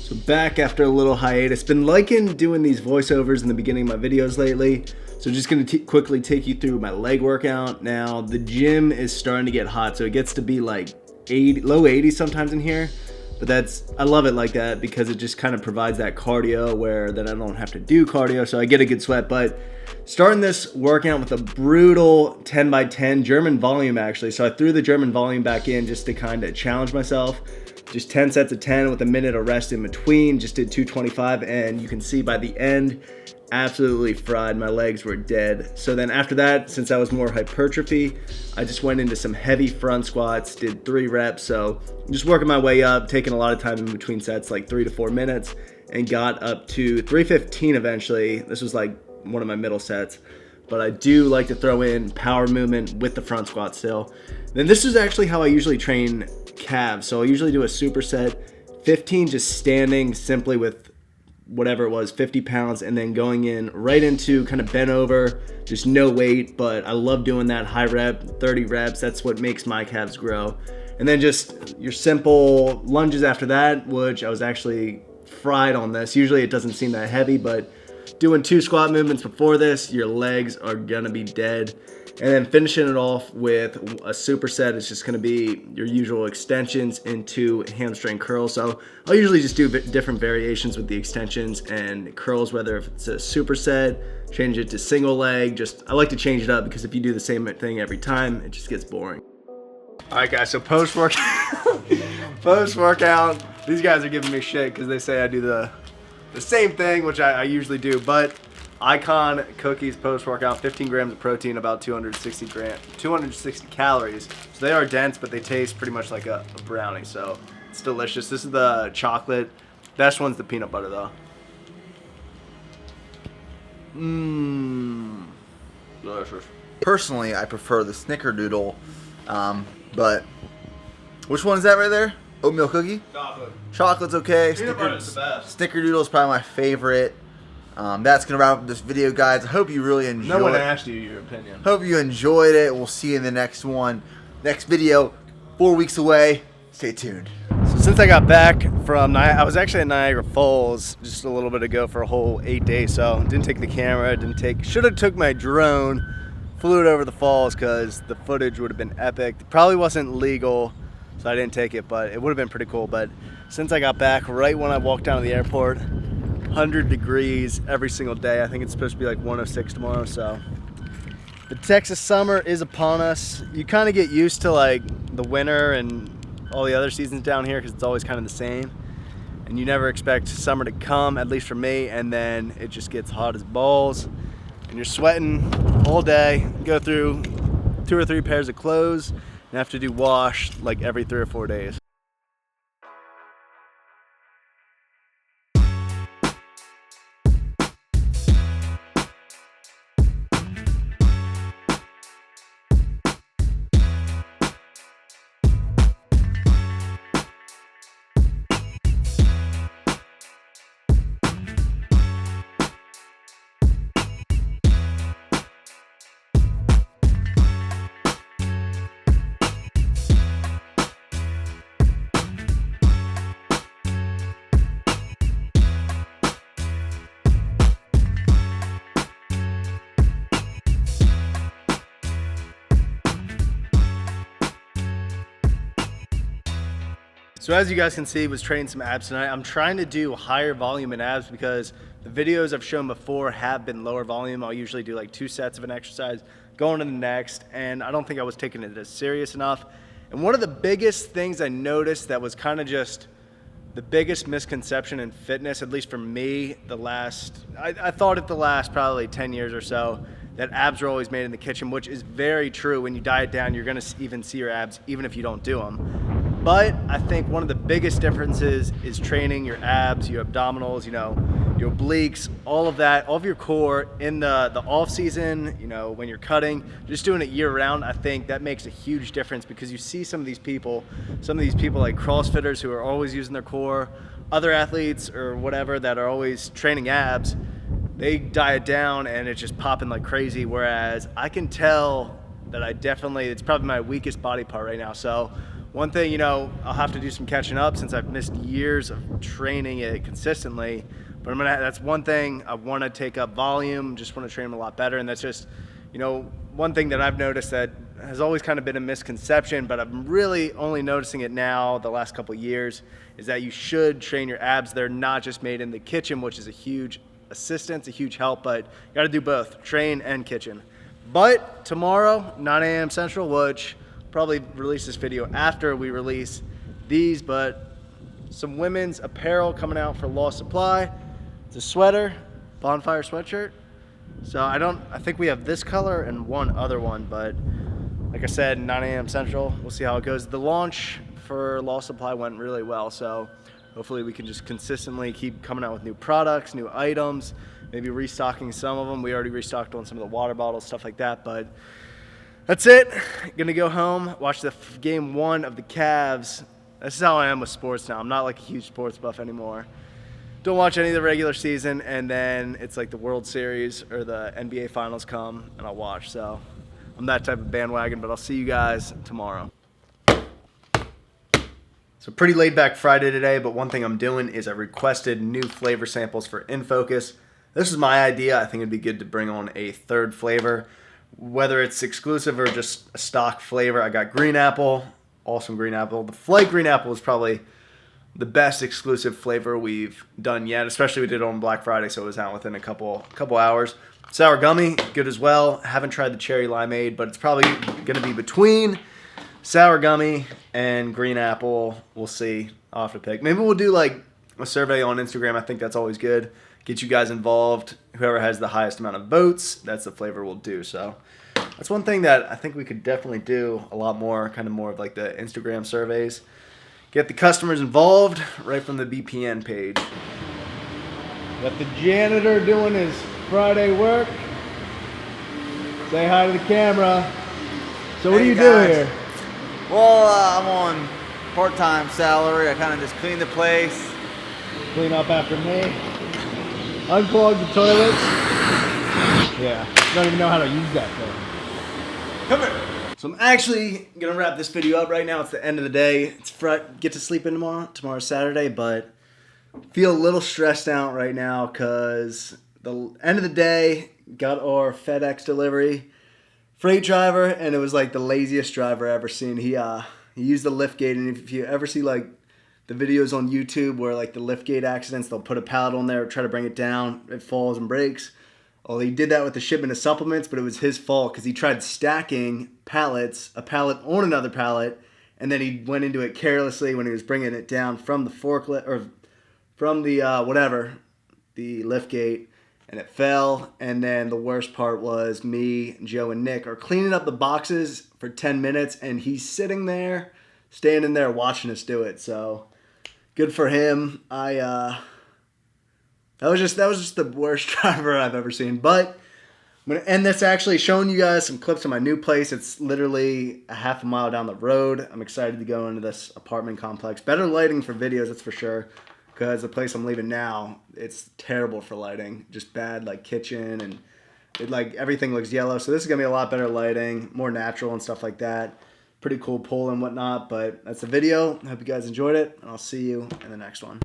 So back after a little hiatus. Been liking doing these voiceovers in the beginning of my videos lately. So just going to quickly take you through my leg workout. Now the gym is starting to get hot, so it gets to be like 80, low 80s sometimes in here. But I love it like that because it just kind of provides that cardio where then I don't have to do cardio, so I get a good sweat. But starting this workout with a brutal 10 by 10 German volume actually. So I threw the German volume back in just to kind of challenge myself. Just 10 sets of 10 with a minute of rest in between. Just did 225, and you can see by the end, absolutely fried. My legs were dead. So then after that, since I was more hypertrophy, I just went into some heavy front squats, did 3 reps. So just working my way up, taking a lot of time in between sets, like 3 to 4 minutes, and got up to 315 eventually. This was like one of my middle sets. But I do like to throw in power movement with the front squat still. Then this is actually how I usually train calves. So I usually do a superset, 15 just standing simply with whatever it was, 50 pounds, and then going in right into kind of bent over, just no weight, but I love doing that high rep, 30 reps. That's what makes my calves grow. And then just your simple lunges after that, which I was actually fried on this. Usually it doesn't seem that heavy, but doing 2 squat movements before this, your legs are gonna be dead. And then finishing it off with a superset is just gonna be your usual extensions into hamstring curls. So I'll usually just do different variations with the extensions and curls, whether if it's a superset, change it to single leg. I like to change it up because if you do the same thing every time, it just gets boring. All right, guys, so post-workout, these guys are giving me shit because they say I do the same thing, which I usually do, but Icon cookies post-workout, 15 grams of protein, about 260 calories. So they are dense, but they taste pretty much like a brownie, so it's delicious. This is the chocolate. Best one's the peanut butter, though. Delicious. Personally, I prefer the snickerdoodle, but which one is that right there? Oatmeal cookie? Chocolate. Chocolate's okay. Peanut butter's the best. Snickerdoodle is probably my favorite. That's going to wrap up this video, guys. I hope you really enjoyed it. No one asked you your opinion. Hope you enjoyed it. We'll see you in the next one. Next video, 4 weeks away. Stay tuned. So since I got back from, I was actually at Niagara Falls just a little bit ago for a whole 8 days, so didn't take the camera, should have took my drone, flew it over the falls because the footage would have been epic. It probably wasn't legal, so I didn't take it, but it would have been pretty cool. But since I got back, right when I walked down to the airport, 100 degrees every single day. I think it's supposed to be like 106 tomorrow, so the Texas summer is upon us. You kind of get used to like the winter and all the other seasons down here because it's always kind of the same, and you never expect summer to come, at least for me, and then it just gets hot as balls and you're sweating all day, go through 2 or 3 pairs of clothes and have to do wash like every 3 or 4 days. So as you guys can see, was training some abs tonight. I'm trying to do higher volume in abs because the videos I've shown before have been lower volume. I'll usually do like 2 sets of an exercise, going to the next, and I don't think I was taking it as serious enough. And one of the biggest things I noticed that was kind of just the biggest misconception in fitness, at least for me, I thought it the last probably 10 years or so, that abs are always made in the kitchen, which is very true. When you diet down, you're gonna even see your abs, even if you don't do them. But I think one of the biggest differences is training your abs, your abdominals, your obliques, all of that, all of your core in the off season, when you're cutting, just doing it year round. I think that makes a huge difference because you see some of these people like CrossFitters who are always using their core, other athletes or whatever that are always training abs, they diet down and it's just popping like crazy. Whereas I can tell that it's probably my weakest body part right now. So one thing, you know, I'll have to do some catching up since I've missed years of training it consistently. But that's one thing I want to take up volume, just want to train them a lot better. And that's just, you know, one thing that I've noticed that has always kind of been a misconception, but I'm really only noticing it now the last couple of years, is that you should train your abs. They're not just made in the kitchen, which is a huge assistance, a huge help, but you got to do both, train and kitchen. But tomorrow, 9 a.m. Central, which probably release this video after we release these, but some women's apparel coming out for Law Supply. It's a sweater, bonfire sweatshirt. So I think we have this color and one other one, but like I said, 9 a.m. Central, we'll see how it goes. The launch for Law Supply went really well, so hopefully we can just consistently keep coming out with new products, new items, maybe restocking some of them. We already restocked on some of the water bottles, stuff like that, but that's it. Gonna go home, watch the game 1 of the Cavs. This is how I am with sports now. I'm not like a huge sports buff anymore. Don't watch any of the regular season, and then it's like the World Series or the NBA Finals come, and I'll watch. So I'm that type of bandwagon, but I'll see you guys tomorrow. So pretty laid back Friday today, but one thing I'm doing is I requested new flavor samples for In Focus. This is my idea. I think it'd be good to bring on a third flavor, whether it's exclusive or just a stock flavor. I got green apple, awesome green apple. The flight green apple is probably the best exclusive flavor we've done yet, especially we did it on Black Friday, so it was out within a couple hours. Sour gummy, good as well. Haven't tried the cherry limeade, but it's probably gonna be between sour gummy and green apple. We'll see. I'll have to pick. Maybe we'll do like a survey on Instagram. I think that's always good. Get you guys involved. Whoever has the highest amount of votes, that's the flavor we'll do. So that's one thing that I think we could definitely do a lot more, kind of more of like the Instagram surveys. Get the customers involved right from the BPN page. Got the janitor doing his Friday work. Say hi to the camera. So what do you do here? Well, I'm on part-time salary. I kind of just clean the place. Clean up after me. Unclog the toilets. Yeah, don't even know how to use that thing. Come here. So I'm actually gonna wrap this video up right now. It's the end of the day. It's get to sleep in tomorrow. Tomorrow's Saturday, but feel a little stressed out right now because the end of the day, got our FedEx delivery. Freight driver, and it was like the laziest driver I ever seen. He used the lift gate, and if you ever see like the videos on YouTube where like the lift gate accidents, they'll put a pallet on there, try to bring it down, it falls and breaks. Well, he did that with the shipment of supplements, but it was his fault because he tried stacking pallets, a pallet on another pallet, and then he went into it carelessly when he was bringing it down from the forklift or from the the lift gate, and it fell. And then the worst part was me, Joe, and Nick are cleaning up the boxes for 10 minutes, and he's sitting there, standing there watching us do it. So good for him. That was just the worst driver I've ever seen. But I'm going to end this actually showing you guys some clips of my new place. It's literally a half a mile down the road. I'm excited to go into this apartment complex. Better lighting for videos, that's for sure. Because the place I'm leaving now, it's terrible for lighting. Just bad like kitchen, and it, like everything looks yellow. So this is going to be a lot better lighting, more natural and stuff like that. Pretty cool pool and whatnot. But that's the video. I hope you guys enjoyed it. And I'll see you in the next one.